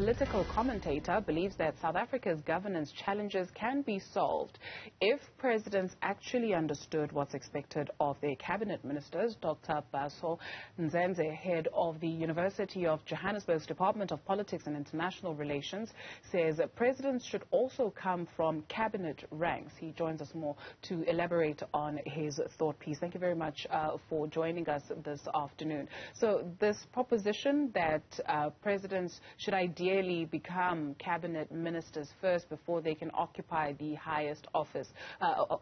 political commentator believes that South Africa's governance challenges can be solved if presidents actually understood what's expected of their cabinet ministers. Dr. Bhaso Ndzendze, head of the University of Johannesburg's Department of Politics and International Relations, says presidents should also come from cabinet ranks. He joins us more to elaborate on his thought piece. Thank you very much for joining us this afternoon. So this proposition that presidents should ideally become cabinet ministers first before they can occupy the highest office,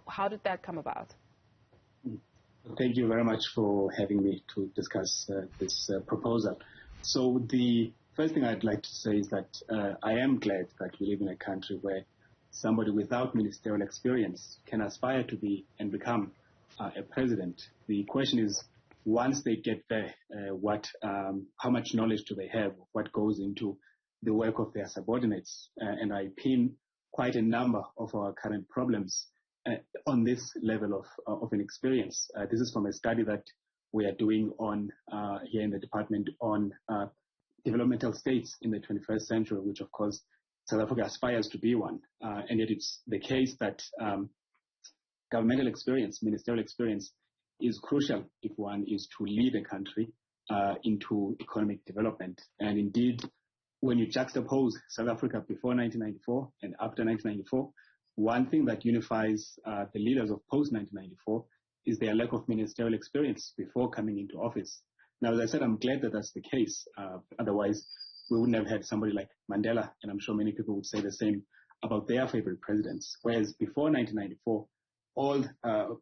how did that come about? Thank you very much for having me to discuss this proposal. So the first thing I'd like to say is that I am glad that we live in a country where somebody without ministerial experience can aspire to be and become a president. The question is, once they get there, how much knowledge do they have of what goes into the work of their subordinates? And I pin quite a number of our current problems on this level of an experience. This is from a study that we are doing on here in the department on developmental states in the 21st century, which of course South Africa aspires to be one. And yet it's the case that governmental experience, ministerial experience, is crucial if one is to lead a country into economic development. And indeed, when you juxtapose South Africa before 1994 and after 1994, one thing that unifies the leaders of post-1994 is their lack of ministerial experience before coming into office. Now, as I said, I'm glad that that's the case. Otherwise, we wouldn't have had somebody like Mandela, and I'm sure many people would say the same about their favorite presidents. Whereas before 1994, all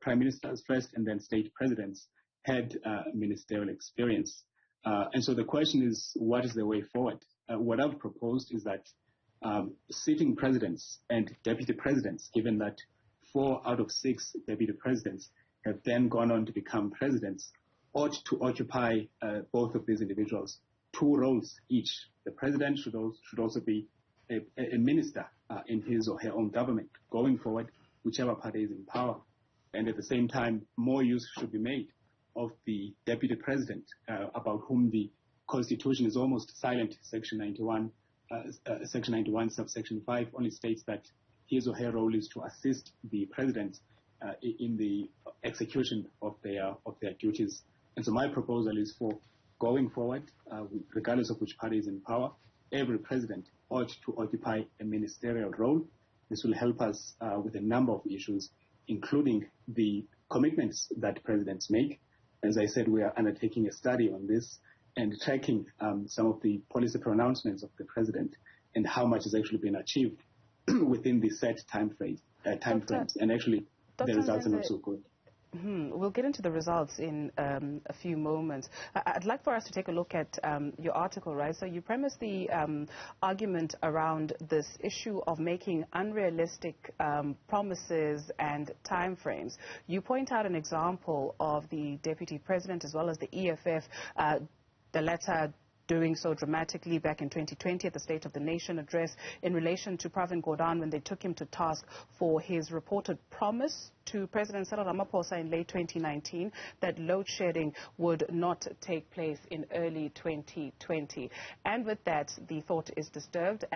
prime ministers first and then state presidents had ministerial experience. And so the question is, what is the way forward? What I've proposed is that sitting presidents and deputy presidents, given that 4 out of 6 deputy presidents have then gone on to become presidents, ought to occupy both of these individuals 2 roles each. The president should also be a minister in his or her own government going forward, whichever party is in power. And at the same time, more use should be made of the deputy president, about whom the Constitution is almost silent. Section 91, subsection 5 only states that his or her role is to assist the president in the execution of their duties. And so my proposal is for going forward, regardless of which party is in power, every president ought to occupy a ministerial role. This will help us with a number of issues, including the commitments that presidents make. As I said, we are undertaking a study on this and tracking some of the policy pronouncements of the president and how much has actually been achieved within the set time frames. And actually, the results are not so good. We'll get into the results in a few moments. I'd like for us to take a look at your article, right? So you premise the argument around this issue of making unrealistic promises and timeframes. You point out an example of the deputy president as well as the EFF, the latter doing so dramatically back in 2020 at the State of the Nation address in relation to Pravin Gordhan when they took him to task for his reported promise to President Cyril Ramaphosa in late 2019 that load shedding would not take place in early 2020. And with that, the thought is disturbed.